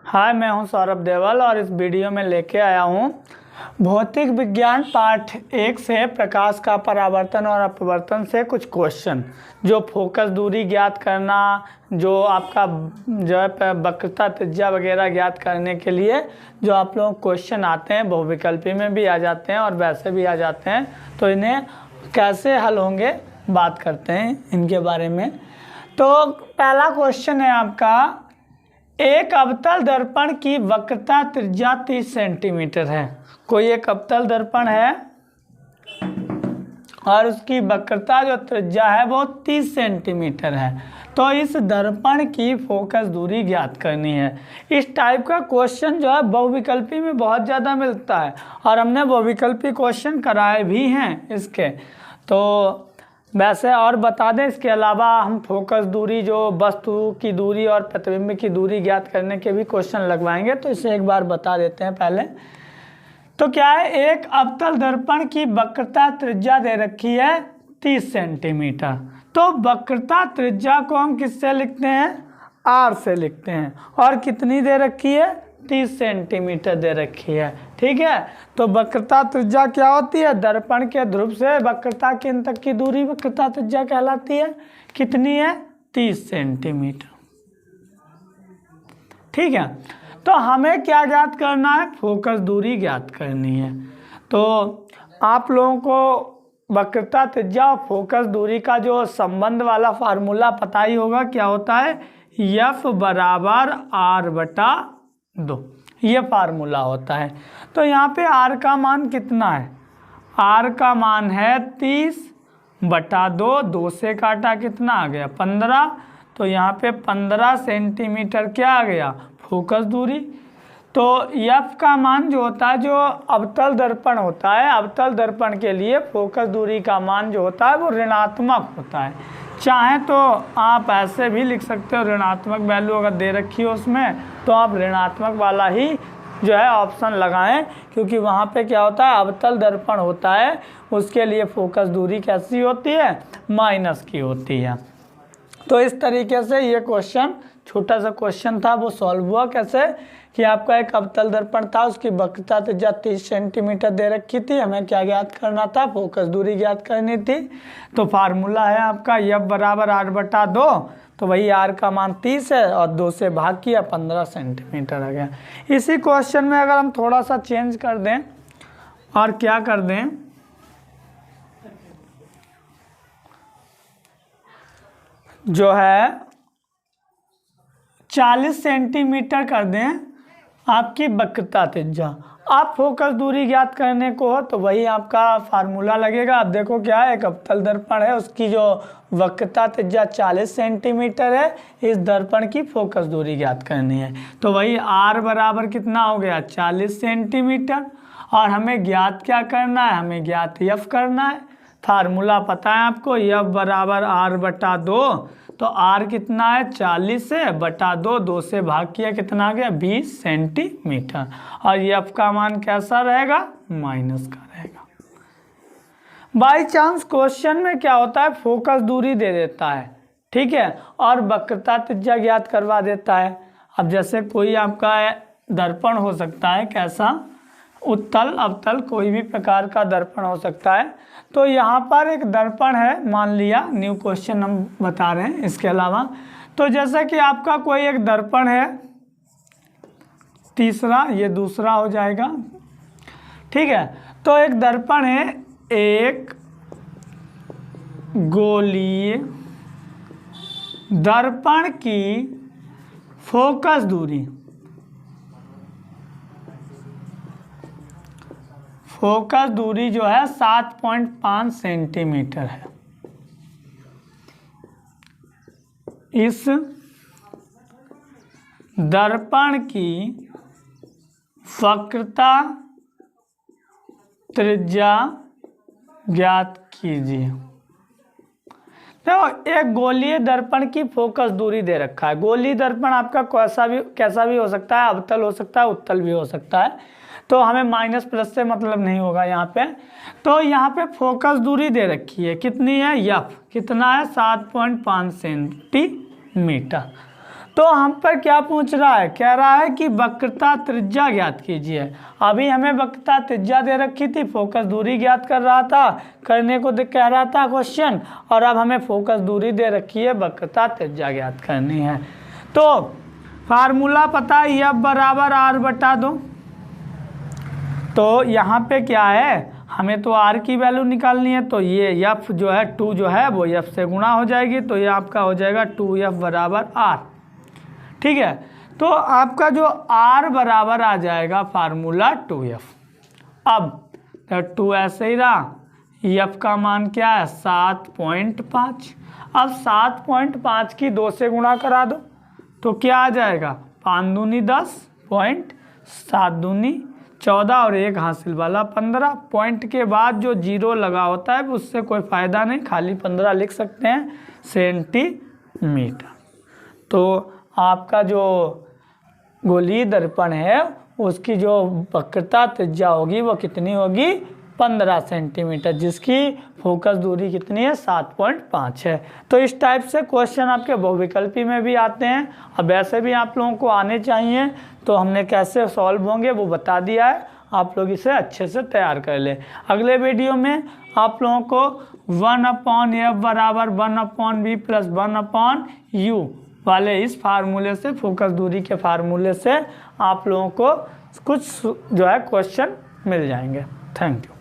हाय, मैं हूं सौरभ देवल और इस वीडियो में लेके आया हूं भौतिक विज्ञान पाठ 1 से प्रकाश का परावर्तन और अपवर्तन से कुछ क्वेश्चन। जो फोकस दूरी ज्ञात करना, जो आपका जो है वक्रता त्रिज्या वगैरह ज्ञात करने के लिए जो आप लोग क्वेश्चन आते हैं, बहुविकल्पी में भी आ जाते हैं और वैसे भी आ जाते हैं, तो इन्हें कैसे हल होंगे बात करते हैं इनके बारे में। तो पहला क्वेश्चन है आपका, एक अवतल दर्पण की वक्रता त्रिज्या 30 सेंटीमीटर है। कोई एक अवतल दर्पण है और उसकी वक्रता जो त्रिज्या है वो 30 सेंटीमीटर है। तो इस दर्पण की फोकस दूरी ज्ञात करनी है। इस टाइप का क्वेश्चन जो है बहुविकल्पी में बहुत ज़्यादा मिलता है और हमने बहुविकल्पी क्वेश्चन कराए भी हैं इसके। तो वैसे और बता दें, इसके अलावा हम फोकस दूरी, जो वस्तु की दूरी और प्रतिबिंब की दूरी ज्ञात करने के भी क्वेश्चन लगवाएंगे, तो इसे एक बार बता देते हैं पहले। तो क्या है, एक अवतल दर्पण की वक्रता त्रिज्या दे रखी है 30 सेंटीमीटर। तो वक्रता त्रिज्या को हम किससे लिखते हैं? R से लिखते हैं। और कितनी दे रखी है? 30 सेंटीमीटर दे रखी है। ठीक है, तो वक्रता त्रिज्या क्या होती है? दर्पण के ध्रुव से वक्रता केंद्र तक की दूरी वक्रता त्रिज्या कहलाती है। कितनी है? 30 सेंटीमीटर। ठीक है, तो हमें क्या ज्ञात करना है? फोकस दूरी ज्ञात करनी है। तो आप लोगों को वक्रता त्रिज्या और फोकस दूरी का जो संबंध वाला फार्मूला पता ही होगा। क्या होता है? F बराबर R/2, ये फार्मूला होता है। तो यहाँ पे R का मान कितना है? R का मान है 30/2। 2 से काटा कितना आ गया? 15। तो यहाँ पे 15 सेंटीमीटर क्या आ गया? फोकस दूरी। तो F का मान जो होता है, जो अवतल दर्पण होता है, अवतल दर्पण के लिए फोकस दूरी का मान जो होता है वो ऋणात्मक होता है। चाहे तो आप ऐसे भी लिख सकते हो, ऋणात्मक वैल्यू अगर दे रखी हो उसमें, तो आप ऋणात्मक वाला ही जो है ऑप्शन लगाएं, क्योंकि वहाँ पे क्या होता है, अवतल दर्पण होता है, उसके लिए फोकस दूरी कैसी होती है? माइनस की होती है। तो इस तरीके से ये क्वेश्चन, छोटा सा क्वेश्चन था, वो सॉल्व हुआ कैसे कि आपका एक अवतल दर्पण था, उसकी वक्रता त्रिज्या 30 सेंटीमीटर दे रखी थी, हमें क्या ज्ञात करना था? फोकस दूरी ज्ञात करनी थी। तो फार्मूला है आपका F बराबर R/2। तो वही R का मान 30 है और 2 से भाग किया, 15 सेंटीमीटर आ गया। इसी क्वेश्चन में अगर हम थोड़ा सा चेंज कर दें और क्या कर दें, जो है 40 सेंटीमीटर कर दें आपकी वक्रता त्रिज्या। आप फोकस दूरी ज्ञात करने को हो तो वही आपका फार्मूला लगेगा। अब देखो क्या है, एक अवतल दर्पण है, उसकी जो वक्रता त्रिज्या 40 सेंटीमीटर है, इस दर्पण की फोकस दूरी ज्ञात करनी है। तो वही R बराबर कितना हो गया? 40 सेंटीमीटर। और हमें ज्ञात क्या करना है? हमें ज्ञात F करना है। फार्मूला पता है आपको, F बराबर R/2। तो R कितना है? 40 से बटा 2, 2 से भाग किया, कितना आ गया? 20 सेंटीमीटर। और F का मान कैसा रहेगा? माइनस का रहेगा। बाई चांस क्वेश्चन में क्या होता है, फोकस दूरी दे देता है, ठीक है, और वक्रता त्रिज्या ज्ञात करवा देता है। अब जैसे कोई आपका दर्पण हो सकता है, कैसा? उत्तल, अवतल, कोई भी प्रकार का दर्पण हो सकता है। तो यहाँ पर एक दर्पण है, मान लिया, न्यू क्वेश्चन हम बता रहे हैं इसके अलावा। तो जैसा कि आपका कोई एक दर्पण है, तीसरा, ये दूसरा हो जाएगा, ठीक है। तो एक दर्पण है, एक गोलीय दर्पण की फोकस दूरी, फोकस दूरी जो है 7.5 सेंटीमीटर है। इस दर्पण की वक्रता त्रिज्या ज्ञात कीजिए। देखो, एक गोलीय दर्पण की फोकस दूरी दे रखा है। गोलीय दर्पण आपका कैसा भी हो सकता है, अवतल हो सकता है, उत्तल भी हो सकता है। तो हमें माइनस प्लस से मतलब नहीं होगा यहाँ पे। तो यहाँ पे फोकस दूरी दे रखी है, कितनी है? F कितना है? 7.5 सेंटीमीटर। तो हम पर क्या पूछ रहा है, कह रहा है कि वक्रता त्रिज्या ज्ञात कीजिए। अभी हमें वक्रता त्रिज्या दे रखी थी, फोकस दूरी ज्ञात कर रहा था, करने को कह रहा था क्वेश्चन, और अब हमें फोकस दूरी दे रखी है, वक्रता त्रिज्या ज्ञात करनी है। तो फार्मूला पता है F बराबर R बटा 2। तो यहाँ पे क्या है, हमें तो R की वैल्यू निकालनी है, तो ये F जो है 2 जो है वो F से गुणा हो जाएगी, तो ये आपका हो जाएगा 2F बराबर R। ठीक है, तो आपका जो R बराबर आ जाएगा फार्मूला 2F। अब 2 ऐसे ही रहा, F का मान क्या है 7.5। अब 7.5 की 2 से गुणा करा दो तो क्या आ जाएगा, 5 दूनी 10 पॉइंट, 7 दूनी 14 और 1 हासिल वाला 15। पॉइंट के बाद जो 0 लगा होता है उससे कोई फ़ायदा नहीं, खाली 15 लिख सकते हैं सेंटीमीटर। तो आपका जो गोलीय दर्पण है उसकी जो वक्रता त्रिज्या होगी वो कितनी होगी, 15 सेंटीमीटर, जिसकी फोकस दूरी कितनी है 7.5 है। तो इस टाइप से क्वेश्चन आपके बहुविकल्पी में भी आते हैं, अब वैसे भी आप लोगों को आने चाहिए। तो हमने कैसे सॉल्व होंगे वो बता दिया है, आप लोग इसे अच्छे से तैयार कर ले। अगले वीडियो में आप लोगों को 1/F बराबर 1/V प्लस 1/U वाले इस फार्मूले से, फोकस दूरी के फार्मूले से आप लोगों को कुछ जो है क्वेश्चन मिल जाएंगे। Thank you.